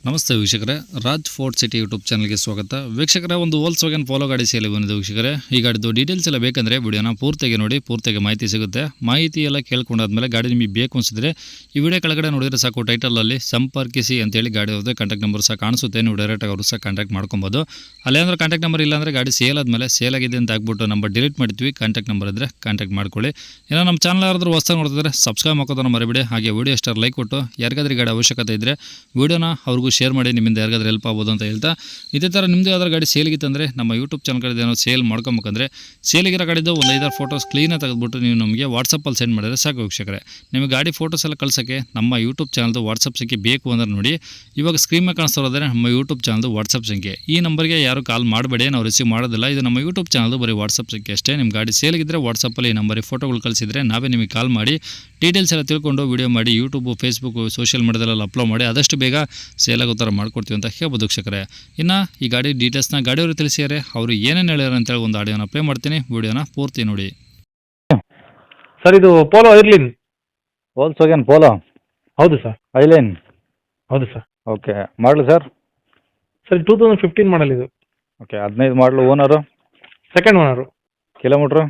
ನಮಸ್ತೆ ವೀಕ್ಷಕರೇ, Raj fort city YouTube ಚಾನಲ್ಗೆ ಸ್ವಾಗತ. ವೀಕ್ಷಕರೇ, ಒಂದು ವೋಲ್ಕ್ಸ್ವ್ಯಾಗನ್ ಪೋಲೋ ಗಾಡಿ ಸೇಲಿ ಬಂದಿದೆ ವೀಕ್ಷಕರೇ. ಈ ಗಾಡಿದು ಡೀಟೇಲ್ಸ್ ಎಲ್ಲ ಬೇಕಂದರೆ ವಿಡಿಯೋನ ಪೂರ್ತಿಯಾಗಿ ನೋಡಿ, ಪೂರ್ತಿಯಾಗಿ ಮಾಹಿತಿ ಸಿಗುತ್ತೆ. ಮಾಹಿತಿ ಎಲ್ಲ ಕೇಳ್ಕೊಂಡಾದ್ಮೇಲೆ ಗಾಡಿ ನಿಮಗೆ ಬೇಕು ಅನಿಸಿದ್ರೆ ಈ ವಿಡಿಯೋ ಕೆಳಗಡೆ ನೋಡಿದರೆ ಸಾಕು, ಟೈಟಲಲ್ಲಿ ಸಂಪರ್ಕಿಸಿ ಅಂತೇಳಿ ಗಾಡಿ ಅವ್ರದ್ದು ಕಾಂಟ್ಯಾಕ್ಟ್ ನಂಬರ್ ಸಹ ಕಾಣಿಸುತ್ತೆ. ನೀವು ಡೈರೆಕ್ಟಾಗಿ ಅವರು ಸಹ ಕಾಂಟ್ಯಾಕ್ಟ್ ಮಾಡ್ಕೊಬೋದು. ಅಲ್ಲೇಂದ್ರೆ ಕಾಂಟ್ಯಾಕ್ಟ್ ನಂಬರ್ ಇಲ್ಲ ಅಂದರೆ ಗಾಡಿ ಸೇಲ್ ಆದಮೇಲೆ ಸೇಲ್ ಆಗಿದೆ ಅಂತ ಆಗ್ಬಿಟ್ಟು ನಂಬರ್ ಡಿಲೀಟ್ ಮಾಡ್ತೀವಿ. ಕಾಂಟ್ಯಾಕ್ಟ್ ನಂಬರ್ ಇದ್ದರೆ ಕಾಂಟ್ಯಾಕ್ಟ್ ಮಾಡ್ಕೊಳ್ಳಿ. ಏನೋ ನಮ್ಮ ಚಾನಲ್ ಯಾರಾದರೂ ಹೊಸದಾಗಿ ನೋಡ್ತಿದ್ರೆ ಸಬ್ಸ್ಕ್ರೈಬ್ ಹಾಕೋದನ್ನು ಮರಿಬೇಡಿ. ಹಾಗೆ ವಿಡಿಯೋ ಸ್ಟಾರ್ ಲೈಕ್ ಕೊಟ್ಟು ಯಾರಿಗಾದ್ರೂ ಗಾಡಿ ಅವಶ್ಯಕತೆ ಇದ್ದರೆ ವಿಡಿಯೋನ ಅವ್ರಿಗೂ ಶೇರ್ ಮಾಡಿ, ನಿಮ್ಮಿಂದ ಯಾರಿಗಾದ್ರೂ ಹೆಲ್ಪ್ ಆಗ್ಬೋದು ಅಂತ ಹೇಳ್ತಾ, ಇದೇ ಥರ ನಿಮ್ಮದು ಯಾವ್ದಾರು ಗಾಡಿ ಸೇಲ್ಗಿತ್ತಂದರೆ ನಮ್ಮ ಯೂಟ್ಯೂಬ್ ಚಾನಲ್ ಕಡೆ ಏನೋ ಸೇಲ್ ಮಾಡ್ಕೊಬೇಕಂದ್ರೆ ಸೇಲಿಗಿರೋ ಗಾಡಿದ್ದು ಒಂದು 5-6 ಫೋಟೋಸ್ ಕ್ಲೀನಾಗಿ ತೆಗೆದುಬಿಟ್ಟು ನೀವು ನಮಗೆ ವಾಟ್ಸಪ್ಪಲ್ಲಿ ಸೆಂಡ್ ಮಾಡಿದ್ರೆ ಸಾಕು ವೀಕ್ಷಕರೇ. ನಿಮಗೆ ಗಾಡಿ ಫೋಟೋಸ್ ಎಲ್ಲ ಕಳ್ಸೋಕ್ಕೆ ನಮ್ಮ ಯೂಟ್ಯೂಬ್ ಚಾನಲ್ದು ವಾಟ್ಸಪ್ ಸಂಖ್ಯೆ ಬೇಕು ಅಂದ್ರೆ ನೋಡಿ, ಇವಾಗ ಸ್ಕ್ರೀನ್ ಮೇಲೆ ಕಾಣಿಸ್ತಿರೋದ್ರೆ ನಮ್ಮ ಯೂಟ್ಯೂಬ್ ಚಾನಲ್ದು ವಾಟ್ಸಪ್ ಸಂಖ್ಯೆ. ಈ ನಂಬರ್ಗೆ ಯಾರು ಕಾಲ್ ಮಾಡಬೇಡಿ, ನಾವು ರಿಸೀವ್ ಮಾಡೋದಿಲ್ಲ. ಇದು ನಮ್ಮ ಯೂಟ್ಯೂಬ್ ಚಾನಲ್ದು ಬರೀ ವಾಟ್ಸಪ್ ಸಂಖ್ಯೆ ಅಷ್ಟೇ. ನಿಮ್ಮ ಗಾಡಿ ಸೇಲ್ಗಿದ್ರೆ ವಾಟ್ಸಪ್ಪಲ್ಲಿ ಈ ನಂಬರಿಗೆ ಫೋಟೋಗಳು ಕಳಿಸಿದರೆ ನಾವೇ ನಿಮಗೆ ಕಾಲ್ ಮಾಡಿ ಡೀಟೇಲ್ಸ್ ಎಲ್ಲ ತಿಳ್ಕೊಂಡು ವಿಡಿಯೋ ಮಾಡಿ ಯೂಟ್ಯೂಬು, ಫೇಸ್ಬುಕ್ಕು, ಸೋಷಿಯಲ್ ಮೀಡಿಯಾದಲ್ಲೆಲ್ಲ ಅಪ್ಲೋಡ್ ಮಾಡಿ ಆದಷ್ಟು ಬೇಗ ಸೇಲ್ ಆಗೋ ಥರ ಮಾಡ್ಕೊಡ್ತೀವಿ ಅಂತ ಹೇಳ್ಬೋದು ವೀಕ್ಷಕರೇ. ಇನ್ನು ಈ ಗಾಡಿ ಡೀಟೇಲ್ಸ್ನ ಗಾಡಿಯವರು ತಿಳಿಸಿದ್ದಾರೆ, ಅವರು ಏನೇನು ಹೇಳ್ಯಾರ ಅಂತೇಳಿ ಒಂದು ಆಡಿಯೋನ ಪ್ಲೇ ಮಾಡ್ತೀನಿ, ವಿಡಿಯೋನ ಪೂರ್ತಿ ನೋಡಿ. ಸರ್, ಇದು ಪೋಲೋ ಐರ್ಲಿನ್. ವೋಲ್ಕ್ಸ್ವ್ಯಾಗನ್ ಪೋಲೋ. ಹೌದು ಸರ್. ಐಲೈನ್. ಹೌದು ಸರ್. ಓಕೆ, ಮಾಡಲು ಸರ್? ಸರ್ 2015 ಮಾಡಲ್ ಇದು. ಓಕೆ, 15 ಮಾಡಲು. ಓನರು? Second owner. ಕಿಲೋಮೀಟ್ರು?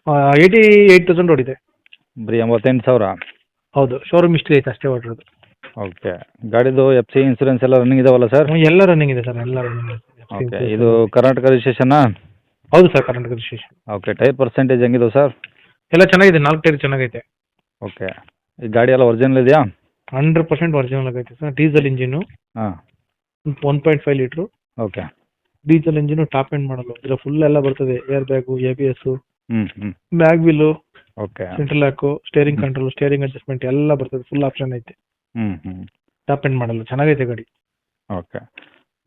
88,000 ಓಡಿದೆ. ಬರೀ 88,000. ಹೌದು, ಶೋರೂಮ್ ಹಿಸ್ಟ್ರಿ ಐತೆ ಅಷ್ಟೇ ಓಡಿರೋದು. ಓಕೆ, ಗಾಡಿದು FC ಇನ್ಸೂರೆನ್ಸ್ ಎಲ್ಲ ರನ್ನಿಂಗ್ ಇದಾವಲ್ಲ ಸರ್? ಎಲ್ಲ ರನ್ನಿಂಗ್ ಇದೆ ಸರ್, ಎಲ್ಲ ರನ್ನಿಂಗ್ ಇದೆ. ಓಕೆ, ಇದು ಕರ್ನಾಟಕ ರಿಜಿಸ್ಟ್ರೇಷನಾ? ಹೌದು sir, Karnataka registration. Okay, tyre percentage ಹೆಂಗಿದಾವೆ ಸರ್? ಎಲ್ಲ ಚೆನ್ನಾಗಿದೆ, 4 ಟೈರ್ ಚೆನ್ನಾಗೈತೆ. ಓಕೆ, ಈ ಗಾಡಿ ಎಲ್ಲ ಒರಿಜಿನಲ್ ಇದೆಯಾ? 100% ಒರಿಜಿನಲ್ ಆಗೈತೆ ಸರ್. ಡೀಸೆಲ್ ಇಂಜಿನು, ಹಾಂ. 1.5 litre okay, diesel engine, top end ಮಾಡಲು. ಇದರ ಫುಲ್ ಎಲ್ಲ ಬರ್ತದೆ, ಏರ್ ಬ್ಯಾಗು, ABS, ಹ್ಞೂ. Bag wheel, okay, central lock, steering control, steering adjustment ಎಲ್ಲ ಬರ್ತದೆ. ಫುಲ್ ಆಪ್ಷನ್ ಐತೆ. ಹ್ಞೂ. ಟಾಪ್ ಎಂಡ್ ಮಾಡಲು ಚೆನ್ನಾಗೈತೆ ಗಾಡಿ. ಓಕೆ,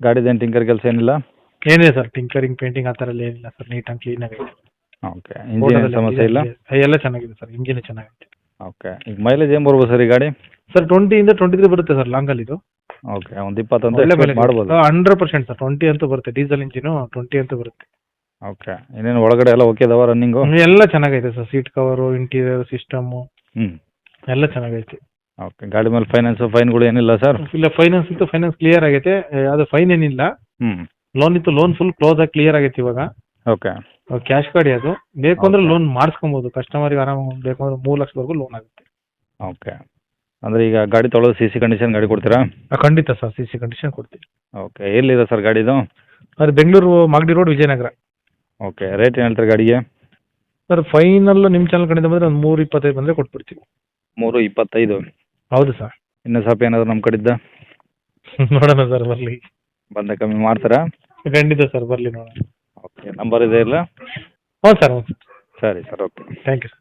ಗಾಡಿದೇನು ಟಿಂಕರ್ ಕೆಲಸ ಏನಿಲ್ಲ? ಏನಿದೆ ಸರ್, ಟಿಂಕರಿಂಗ್, ಪೇಂಟಿಂಗ್ ಆ ಥರ ಎಲ್ಲ ಏನಿಲ್ಲ ಸರ್. ನೀಟಾಗಿ ಕ್ಲೀನ್ ಆಗೈತೆ. ಓಕೆ, ಇಂಜಿನ್ ಸಮಸ್ಯೆ ಇಲ್ಲ? ಎಲ್ಲ ಚೆನ್ನಾಗಿದೆ ಸರ್, ಇಂಜಿನ್ ಚೆನ್ನಾಗೈತೆ. ಓಕೆ, ಈಗ ಮೈಲೇಜ್ ಏನು ಬರ್ಬೋದು ಸರ್ ಈ ಗಾಡಿ? ಸರ್ 20 ಇಂದ 23 ಬರುತ್ತೆ ಸರ್, ಲಾಂಗಲ್ಲಿ ಇದು. ಓಕೆ, ಒಂದು 20 ಅಂತ ಮಾಡ್ಬೋದು? 100% ಸರ್, 20 ಅಂತೂ ಬರುತ್ತೆ. ಡೀಸೆಲ್ ಇಂಜಿನು 20 ಅಂತೂ ಬರುತ್ತೆ. ಓಕೆ, ಇನ್ನೇನು ಒಳಗಡೆ ಎಲ್ಲ ಓಕೆ ಇದಾವ ರನ್ನಿಂಗು? ಎಲ್ಲ ಚೆನ್ನಾಗೈತೆ sir. Seat cover, interior system ಎಲ್ಲ ಚೆನ್ನಾಗೈತೆ. ಓಕೆ, ಗಾಡಿ ಮೇಲೆ ಫೈನ್ಗಳು ಏನಿಲ್ಲ ಸರ್? ಇಲ್ಲ, ಫೈನಾನ್ಸ್ ಇತ್ತು, ಫೈನಾನ್ಸ್ ಕ್ಲಿಯರ್ ಆಗೈತೆ. ಅದು ಫೈನ್ ಏನಿಲ್ಲ. ಲೋನ್ ಇತ್ತು, ಲೋನ್ ಫುಲ್ ಕ್ಲೋಸ್ ಆಗಿ ಕ್ಲಿಯರ್ ಆಗೈತೆ ಇವಾಗ. ಓಕೆ, ಕ್ಯಾಶ್ ಗಾಡಿ ಅದು. ಬೇಕು ಅಂದ್ರೆ ಲೋನ್ ಮಾಡಿಸ್ಕೊಬೋದು. ಕಸ್ಟಮರ್ಗೆ ಆರಾಮ ಬೇಕು ಅಂದ್ರೆ 3 ಲಕ್ಷವರೆಗೂ ಲೋನ್ ಆಗುತ್ತೆ. ಓಕೆ, ಅಂದರೆ ಈಗ ಗಾಡಿ ತೊಗೊಳೋದು CC ಕಂಡೀಷನ್ ಗಾಡಿ ಕೊಡ್ತೀರಾ? ಖಂಡಿತ ಸರ್, CC ಕಂಡೀಷನ್ ಕೊಡ್ತೀವಿ. ಓಕೆ, ಎಲ್ಲಿದೆ ಸರ್ ಗಾಡಿದು? ಅದು Bengaluru Magadi road, Vijayanagara. Okay, rate ಏನು ಹೇಳ್ತಾರೆ ಗಾಡಿಗೆ? ಸರ್ ಫೈನಲ್ ನಿಮ್ಮ ಚಾನಲ್ ಕಡೆಯಿಂದ ಬಂದರೆ ಒಂದು 325 ಬಂದರೆ ಕೊಟ್ಬಿಡ್ತೀವಿ. 325? ಹೌದು ಸರ್. ಇನ್ನೂ ಸ್ವಲ್ಪ ಏನಾದರೂ ನಮ್ಮ ಕಡೆಯಿಂದ ನೋಡೋಣ ಸರ್, ಬರಲಿ. ಬಂದ ಕಮ್ಮಿ ಮಾಡ್ತಾರಾ? ಖಂಡಿತ ಸರ್, ಬರಲಿ ನೋಡೋಣ. ಓಕೆ, ನಂಬರ್ ಇದೆ ಇಲ್ಲ? ಹ್ಞೂ ಸರ್. ಸರಿ sir, okay. Thank you sir.